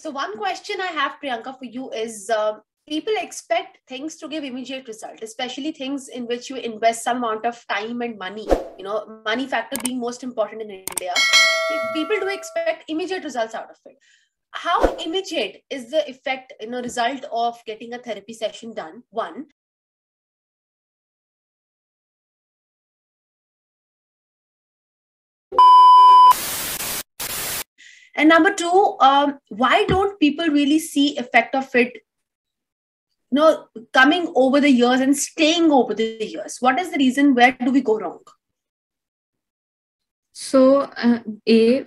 So one question I have, Priyanka, for you is people expect things to give immediate result, especially things in which you invest some amount of time and money, money factor being most important in India. People do expect immediate results out of it. How immediate is the effect, result of getting a therapy session done? One. And number two, why don't people really see effect of it, coming over the years and staying over the years? What is the reason? Where do we go wrong? So,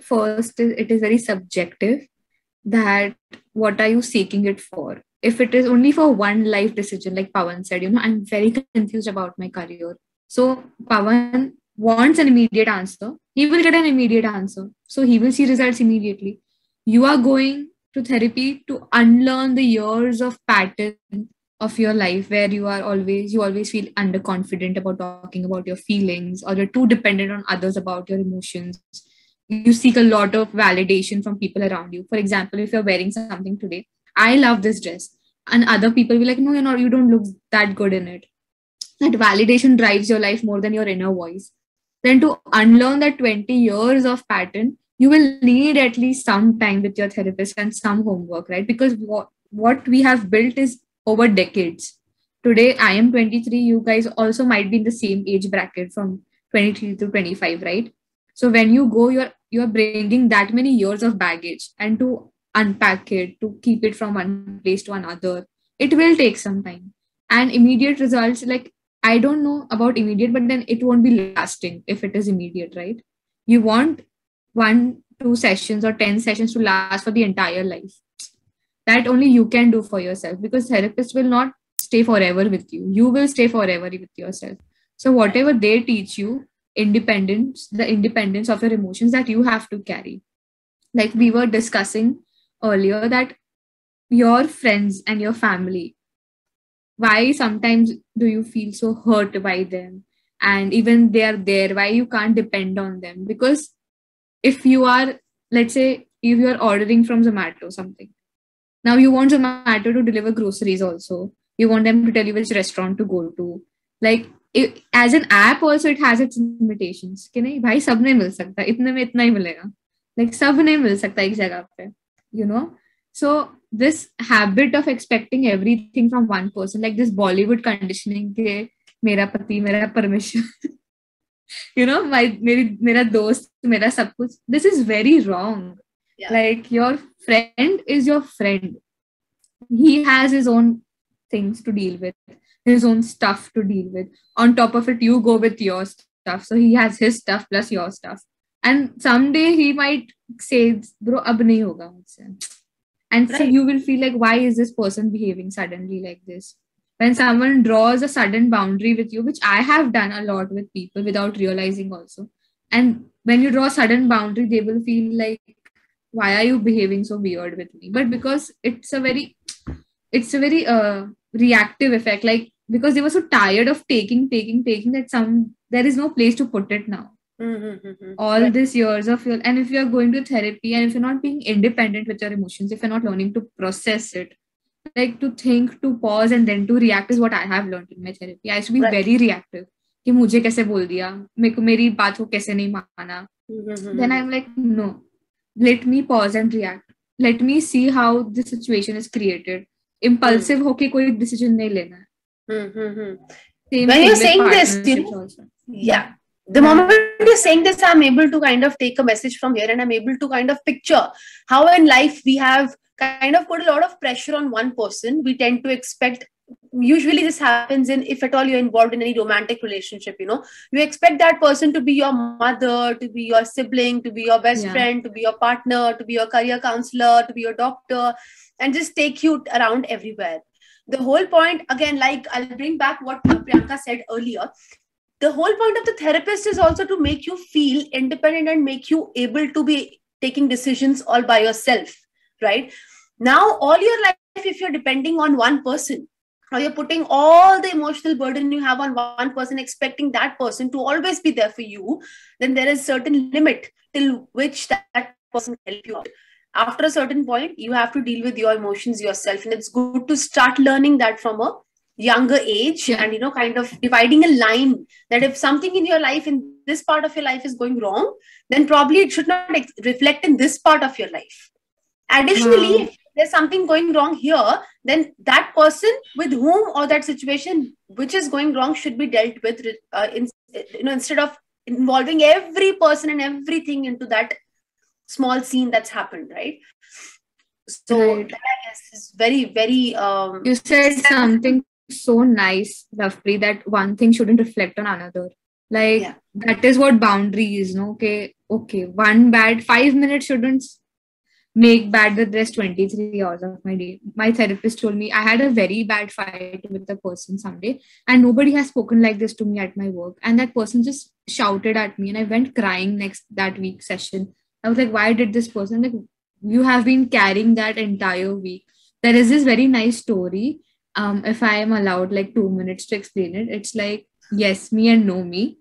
first, it is very subjective that what are you seeking it for? If it is only for one life decision, like Pawan said, I'm very confused about my career. So Pawan wants an immediate answer. He will get an immediate answer. So he will see results immediately. You are going to therapy to unlearn the years of pattern of your life where you always feel underconfident about talking about your feelings, or you're too dependent on others about your emotions. You seek a lot of validation from people around you. For example, if you're wearing something today, I love this dress, and other people will be like, no, you're not, you don't look that good in it. That validation drives your life more than your inner voice. Then to unlearn that 20 years of pattern, you will need at least some time with your therapist and some homework, right? Because what we have built is over decades. Today, I am 23. You guys also might be in the same age bracket from 23 to 25, right? So when you go, you're bringing that many years of baggage, and to unpack it, to keep it from one place to another, it will take some time. And immediate results, like, I don't know about immediate, but then it won't be lasting if it is immediate, right? You want 1, 2 sessions or 10 sessions to last for the entire life. That only you can do for yourself, because therapists will not stay forever with you. You will stay forever with yourself. So whatever they teach you, the independence of your emotions, that you have to carry. Like we were discussing earlier, that your friends and your family, why sometimes do you feel so hurt by them, and even they are there, why you can't depend on them? Because if you are, let's say, if you are ordering from Zomato something, now you want Zomato to deliver groceries also, you want them to tell you which restaurant to go to. Like as an app also, it has its limitations कि नहीं भाई सब नहीं मिल सकता, इतने में इतना ही मिलेगा, like सब नहीं मिल सकता एक जगह पे. So this habit of expecting everything from one person, like this Bollywood conditioning के मेरा पति मेरा परमेश्वर मेरा दोस्त मेरा सब कुछ, this is very wrong. Yeah. Like your friend is your friend. He has his own things to deal with, his own stuff to deal with. On top of it, you go with your stuff. So he has his stuff plus your stuff. And someday he might say, bro, ab nahi hoga mujhse. And right. So you will feel like, why is this person behaving suddenly like this? When someone draws a sudden boundary with you, which I have done a lot with people without realizing also. And when you draw a sudden boundary, they will feel like, why are you behaving so weird with me? But because it's a very reactive effect, like because they were so tired of taking that there is no place to put it now. All these years of your, and if you're going to therapy and if you're not being independent with your emotions, if you're not learning to process it, like to think, to pause and then to react, is what I have learned in my therapy. I used to be very reactive कि मुझे कैसे बोल दिया, मेरी बात को कैसे नहीं माना. Then I'm like, no, let me pause and react. Let me see how the situation is created. Impulsive होके कोई decision नहीं लेना है. When you're saying this, yeah. The moment you're saying this, I'm able to kind of take a message from here, and I'm able to kind of picture how in life we have kind of put a lot of pressure on one person. We tend to expect, usually this happens in, if at all you're involved in any romantic relationship, you expect that person to be your mother, to be your sibling, to be your best friend, to be your partner, to be your career counselor, to be your doctor, and just take you around everywhere. The whole point, again, like I'll bring back what Priyanka said earlier, the whole point of the therapist is also to make you feel independent and make you able to be taking decisions all by yourself, right? Now, all your life, if you're depending on one person, or you're putting all the emotional burden you have on one person, expecting that person to always be there for you, then there is certain limit till which that person can help you out. after a certain point, you have to deal with your emotions yourself. And it's good to start learning that from a younger age, and, kind of dividing a line that if something in your life, in this part of your life is going wrong, then probably it should not reflect in this part of your life. Additionally, if there's something going wrong here, then that person with whom, or that situation which is going wrong, should be dealt with instead of involving every person and everything into that small scene that's happened, right? So that, I guess, is very, very you said something so nice, Lovepreet, that one thing shouldn't reflect on another. Like that is what boundaries, okay, 5 minutes shouldn't make bad the rest 23 hours of my day. My therapist told me I had a very bad fight with a person someday, and nobody has spoken like this to me at my work, and that person just shouted at me, and I went crying that week session. I was like, why did this person, like, you have been carrying that entire week. There is this very nice story, if I am allowed like 2 minutes to explain it. It's like yes me and no me.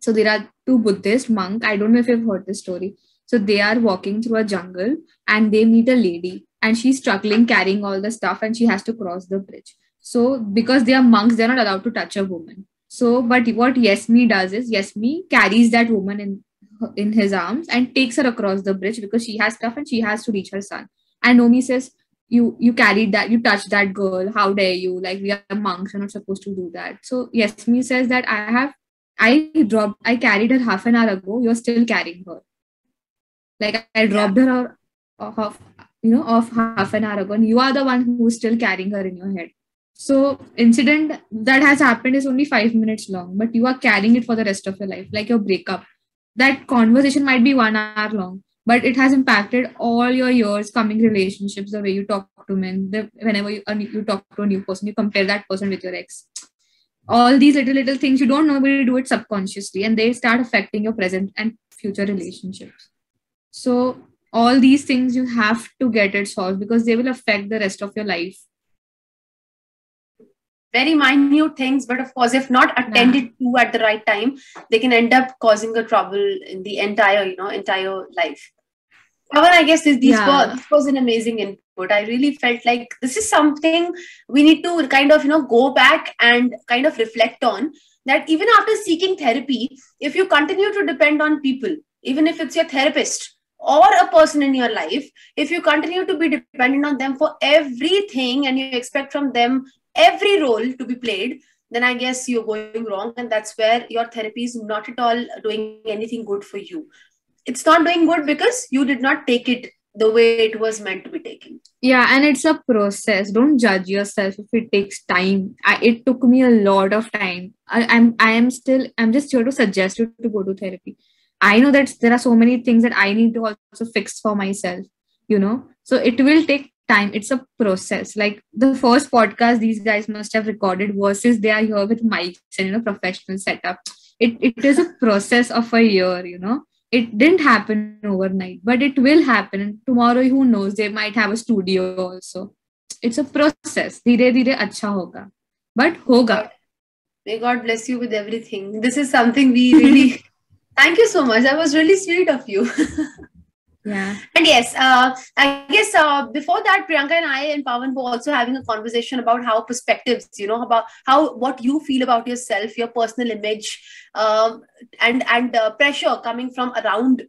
So there are two Buddhist monks, I don't know if you've heard this story. So they are walking through a jungle and they meet a lady, and she's struggling carrying all the stuff, and she has to cross the bridge. So because they are monks, they're not allowed to touch a woman. So, but what Yesmi does is Yesmi carries that woman in his arms and takes her across the bridge because she has stuff and she has to reach her son. And Nomi says, you carried that, you touched that girl, how dare you? Like, we are monks, you're not supposed to do that. So Yesmi says that I carried her half an hour ago, you're still carrying her. Like, I dropped her off half an hour ago, and you are the one who's still carrying her in your head. So incident that has happened is only 5 minutes long, but you are carrying it for the rest of your life, like your breakup. That conversation might be 1 hour long, but it has impacted all your years coming relationships, the way you talk to men, whenever you talk to a new person, you compare that person with your ex. All these little things you don't know, but you do it subconsciously, and they start affecting your present and future relationships. So all these things you have to get it solved because they will affect the rest of your life. Very minute things, but of course, if not attended to at the right time, they can end up causing a trouble in the entire life. Pawan, I guess this was an amazing input. I really felt like this is something we need to kind of, go back and kind of reflect on, that even after seeking therapy, if you continue to depend on people, even if it's your therapist or a person in your life, if you continue to be dependent on them for everything and you expect from them every role to be played, then I guess you're going wrong. And that's where your therapy is not at all doing anything good for you. It's not doing good because you did not take it the way it was meant to be taken. Yeah, and it's a process. Don't judge yourself if it takes time. It took me a lot of time. I'm just here to suggest you to go to therapy. I know that there are so many things that I need to also fix for myself, so it will take time. It's a process. Like the first podcast these guys must have recorded versus they are here with mics and, professional setup. It is a process of a year, It didn't happen overnight, but it will happen. And tomorrow, who knows, they might have a studio also. It's a process. Dheere dheere acha hoga. But hoga. May God bless you with everything. This is something we really... Thank you so much. That was really sweet of you. Yeah. And yes, I guess before that, Priyanka and I and Pawan were also having a conversation about how perspectives, about what you feel about yourself, your personal image, and pressure coming from around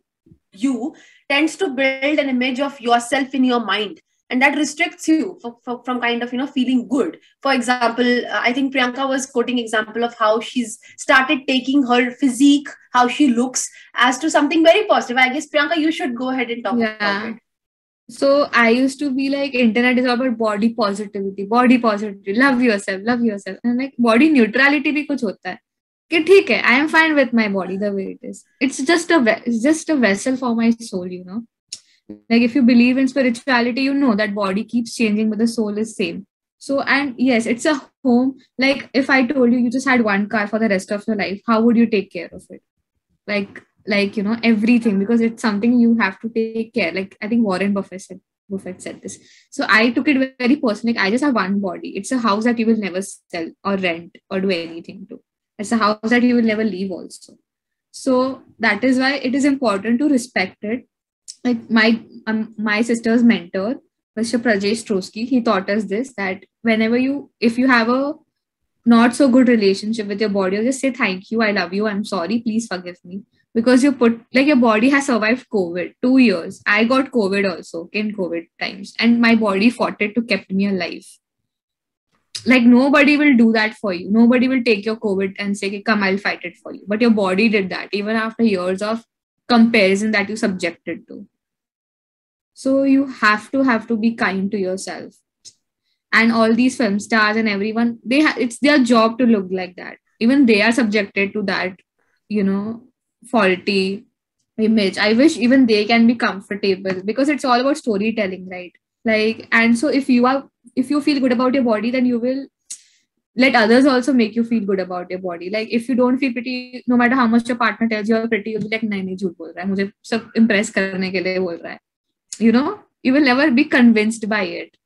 you tends to build an image of yourself in your mind. And that restricts you from kind of, feeling good. For example, I think Priyanka was quoting example of how she's started taking her physique, how she looks, as to something very positive. I guess, Priyanka, you should go ahead and talk about it. So I used to be like, internet is about body positivity, love yourself. And I'm like, body neutrality bhi kuch hota hai. Ki theek hai, I am fine with my body the way it is. It's just a vessel for my soul, Like if you believe in spirituality, that body keeps changing, but the soul is same. So, and yes, it's a home. Like if I told you just had one car for the rest of your life, how would you take care of it? Like everything, because it's something you have to take care. Like I think Warren Buffett said this. So I took it very personally. I just have one body. It's a house that you will never sell or rent or do anything to. It's a house that you will never leave also. So that is why it is important to respect it. like my sister's mentor, Mr. Prajesh Trotsky, he taught us this, that if you have a not so good relationship with your body, or just say thank you, I love you, I'm sorry, please forgive me, because your body has survived COVID 2 years. I got COVID also in COVID times, and my body fought it to kept me alive. Like, nobody will do that for you. Nobody will take your COVID and say, come, I'll fight it for you. But your body did that even after years of comparison that you subjected to. So you have to be kind to yourself. And all these film stars and everyone, it's their job to look like that. Even they are subjected to that, faulty image. I wish even they can be comfortable, because it's all about storytelling, right? Like, and so if you feel good about your body, then you will let others also make you feel good about your body. Like, if you don't feel pretty, no matter how much your partner tells you you're pretty, you'll be like, nahi, jhoot bol raha hai, mujhe sab impress karne ke liye bol raha hai. You will never be convinced by it.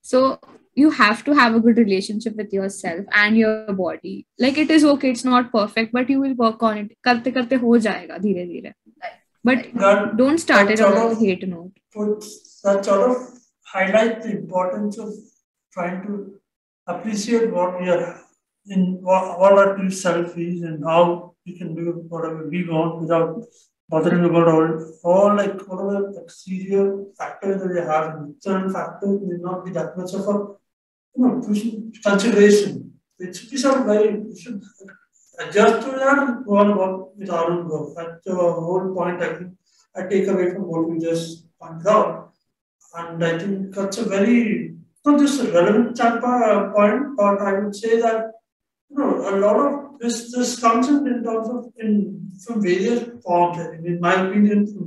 So you have to have a good relationship with yourself and your body. Like, it is okay, it's not perfect, but you will work on it. Karte karte ho jayega dheere dheere. But don't start it on a hate note. That sort of highlight the importance of trying to appreciate what we are in, what our true self is, and how we can do whatever we want without bothering about all like whatever exterior factors that we have. Internal factors may not be that much of a consideration. It should be some very, we should adjust to that and go on about with our own growth. That's the whole point I take away from what we just pointed out. And I think that's a very, not just a relevant point, but I would say that a lot of this comes in terms of from various forms. In my opinion, from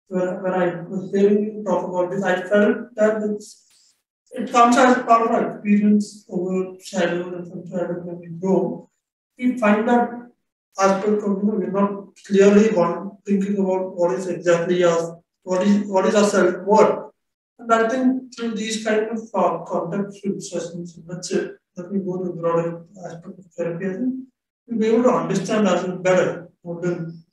when I was hearing you talk about this, I felt that it comes as part of our experience over childhood, and from childhood when we grow, we find that aspect of we're not clearly thinking about what is exactly what is our self-worth. And I think through these kind of contextual sessions, let me go to the broader aspect of therapy, I think we'll be able to understand ourselves better more than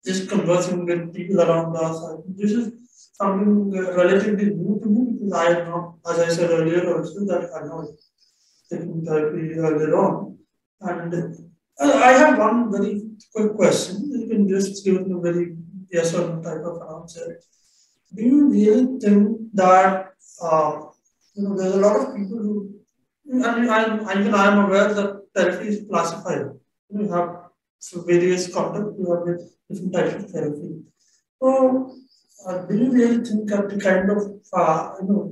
just conversing with people around us. I think this is something relatively new to me, because I am not, as I said earlier also, that I'm not taking therapy earlier on. And I have one very quick question. You can just give it a very yes or no type of answer. Do you really think that there's a lot of people who, even I'm aware that therapy is classified. You have various contexts, you have different types of therapy. So, do you really think that the kind of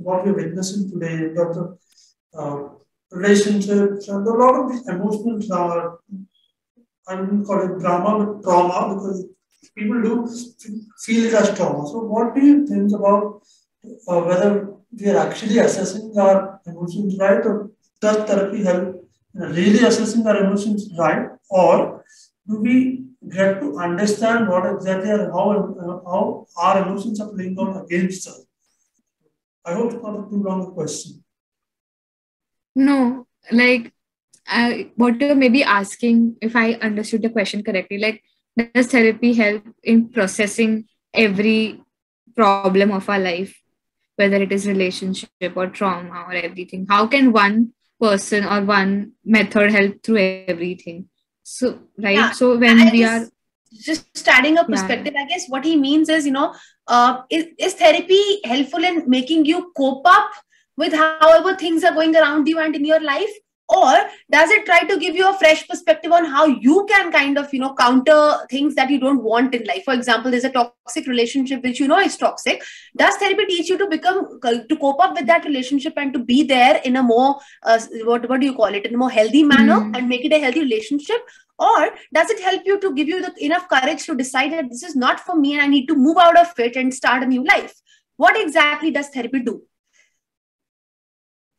what we're witnessing today in terms of relationships and a lot of these emotional I wouldn't call it drama, but trauma, because people do feel it as trauma. So, what do you think about whether we are actually assessing our emotions right, or does therapy help really assessing our emotions right, or do we get to understand what exactly or how our emotions are playing out against us? I hope it's not a too long a question. No, like, what you're maybe asking, if I understood the question correctly, like, does therapy help in processing every problem of our life, whether it is relationship or trauma or everything? How can one person or one method help through everything? So, right? Yeah. So when we are just adding a perspective, I guess what he means is, is therapy helpful in making you cope up with however things are going around you and in your life? Or does it try to give you a fresh perspective on how you can kind of, counter things that you don't want in life? For example, there's a toxic relationship which is toxic. Does therapy teach you to cope up with that relationship and to be there in a more, what do you call it, in a more healthy manner and make it a healthy relationship? Or does it help you to give you enough courage to decide that this is not for me and I need to move out of it and start a new life? What exactly does therapy do?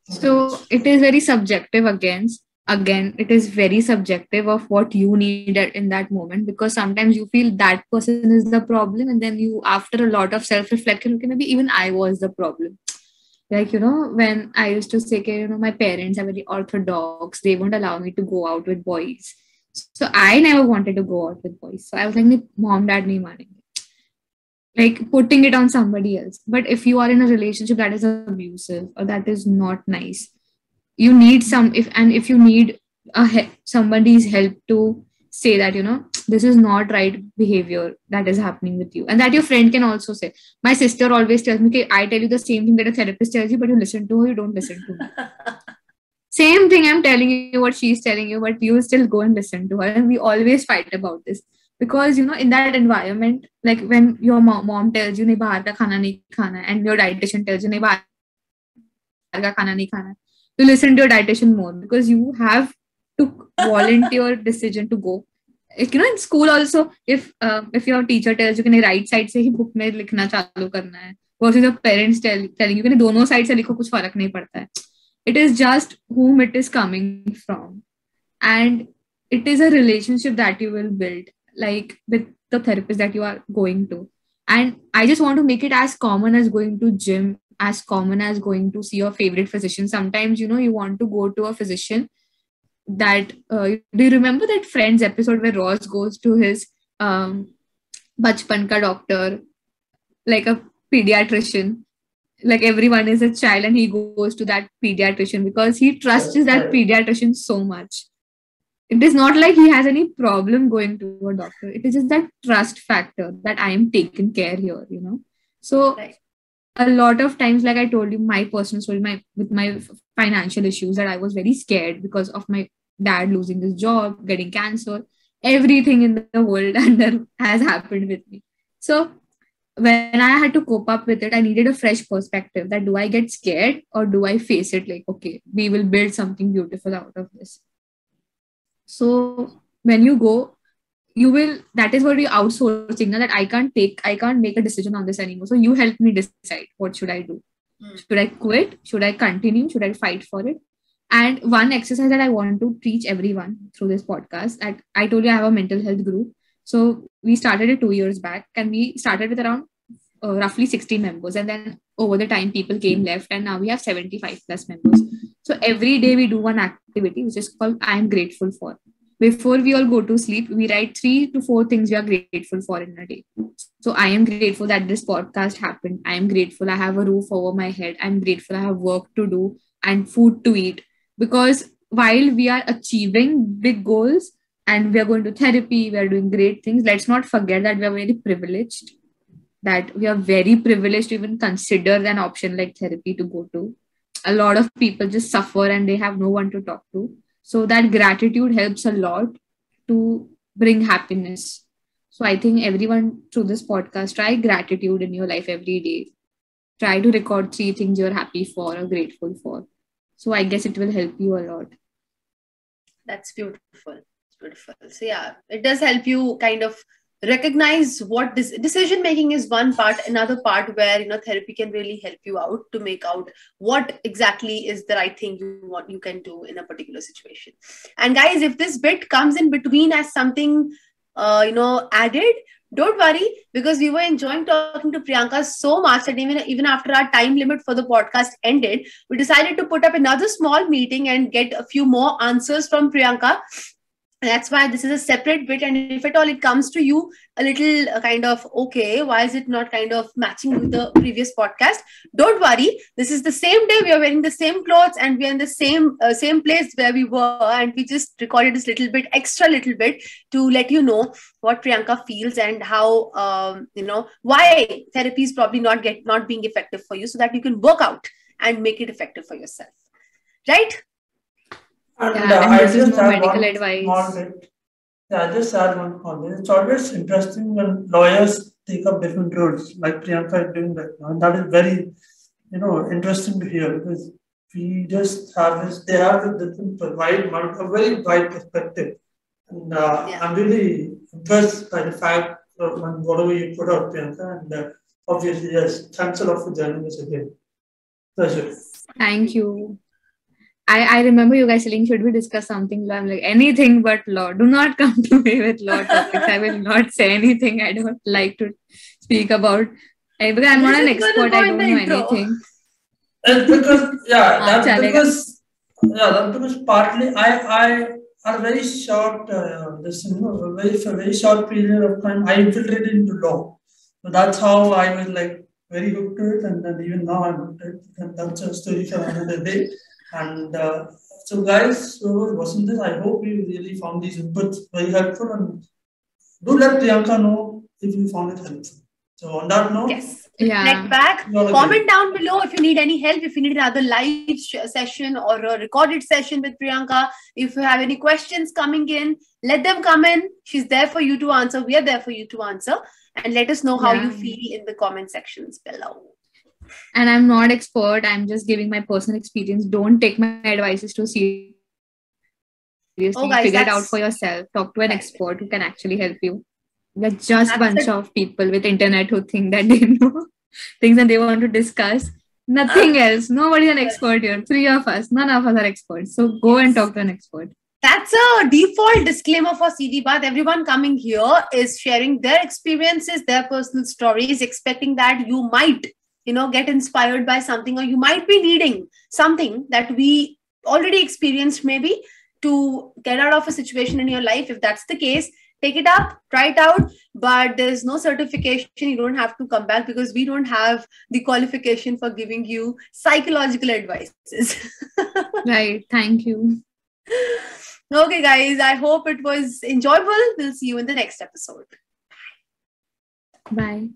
So it is very subjective again, it is very subjective of what you need in that moment, because sometimes you feel that person is the problem, and then you, after a lot of self-reflection, okay, maybe even I was the problem. Like, when I used to say, my parents are very orthodox, they won't allow me to go out with boys. So I never wanted to go out with boys. So I was like, Mom, Dad, nahi manenge. like putting it on somebody else. But if you are in a relationship that is abusive or that is not nice, you need if you need somebody's help to say that, this is not right behavior that is happening with you, and that your friend can also say. My sister always tells me, okay, I tell you the same thing that a therapist tells you, but you listen to her, you don't listen to me. Same thing I'm telling you, what she's telling you, but you still go and listen to her, and we always fight about this. Because in that environment, like when your mom tells you nahi bahar ka khana nahi khana, and your dietitian tells you nahi bahar ka khana nahi khana, to listen to your dietitian more, because you have to volunteer decision to go. In school also, if your teacher tells you कि right side से ही book में लिखना चालू करना है, versus your parents telling you कि दोनों side से लिखो, कुछ फर्क नहीं पड़ता है. It is just whom it is coming from, and it is a relationship that you will build, like with the therapist that you are going to. And I just want to make it as common as going to gym, as common as going to see your favorite physician. Sometimes you want to go to a physician that do you remember that Friends episode where Ross goes to his bachpan ka doctor, like a pediatrician, like everyone is a child, and he goes to that pediatrician because he trusts that pediatrician so much. It is not like he has any problem going to a doctor. It is just that trust factor that I am taken care here, So a lot of times, like I told you, my personal story, with my financial issues, that I was very scared because of my dad losing his job, getting cancer, everything in the world and has happened with me. So when I had to cope up with it, I needed a fresh perspective. That do I get scared or do I face it like, okay, we will build something beautiful out of this. So when you go, that is what you're outsourcing now, that I can't make a decision on this anymore. So you help me decide, what should I do? Should I quit? Should I continue? Should I fight for it? And one exercise that I want to teach everyone through this podcast, that I told you I have a mental health group. So we started it 2 years back, and we started with around roughly 60 members. And then over the time, people came left, and now we have 75 plus members. So every day we do one activity, which is called I am grateful for. Before we all go to sleep, we write 3 to 4 things we are grateful for in a day. So I am grateful that this podcast happened. I am grateful I have a roof over my head. I'm grateful I have work to do and food to eat. Because while we are achieving big goals and we are going to therapy, we are doing great things, let's not forget that we are very privileged. That we are very privileged to even consider an option like therapy to go to. A lot of people just suffer and they have no one to talk to. So that gratitude helps a lot to bring happiness. So I think everyone through this podcast, try gratitude in your life every day. Try to record 3 things you're happy for or grateful for. So I guess it will help you a lot. That's beautiful. It's beautiful. So yeah, it does help you kind of recognize what decision making is one part. Another part where therapy can really help you out to make out what exactly is the right thing you can do in a particular situation. And guys, if this bit comes in between as something added, don't worry, because we were enjoying talking to Priyanka so much that even after our time limit for the podcast ended, we decided to put up another small meeting and get a few more answers from Priyanka. That's why this is a separate bit. And if at all it comes to you a little kind of, okay, why is it not kind of matching with the previous podcast? Don't worry. This is the same day. We are wearing the same clothes and we are in the same place where we were. And we just recorded this extra little bit to let you know what Priyanka feels and how, why therapy is probably not being effective for you, so that you can work out and make it effective for yourself. Right? And and I this is just no add medical one advice. small bit. Yeah, I just add one comment. It's always interesting when lawyers take up different roles, like Priyanka is doing that now. And that is very, interesting to hear, because we just have this, they have a very wide perspective. And I'm really impressed by the fact of whatever you put out, Priyanka. And obviously, yes, thanks a lot for joining us again. Pleasure. Thank you. I remember you guys saying, should we discuss something law? I'm like, anything but law. Do not come to me with law topics. I will not say anything I don't like to speak about. Because I'm not an expert. I don't know anything. It's because, that's because partly I a very short, very short period of time, I infiltrated into law. So that's how I was like very hooked to it, and then even now I'm hooked to it. And that's a story for another day. And so, guys, whoever wasn't this, I hope you really found these inputs very helpful, and do let Priyanka know if you found it helpful. So, on that note, yes, reflect back. Comment down below if you need any help, if you need another live session or a recorded session with Priyanka. If you have any questions coming in, let them come in. She's there for you to answer. We are there for you to answer. And let us know how you feel in the comment sections below. And I'm not expert. I'm just giving my personal experience. Don't take my advices too seriously. Guys, figure it out for yourself. Talk to an expert who can actually help you. We're just a bunch of people with internet who think that they know things and they want to discuss. Nothing else. Nobody's an expert here. 3 of us. None of us are experts. So go and talk to an expert. That's a default disclaimer for CD Bath. Everyone coming here is sharing their experiences, their personal stories, expecting that you might, get inspired by something, or you might be needing something that we already experienced maybe to get out of a situation in your life. If that's the case, take it up, try it out, but there's no certification. You don't have to come back because we don't have the qualification for giving you psychological advices. Right. Thank you. Okay, guys, I hope it was enjoyable. We'll see you in the next episode. Bye.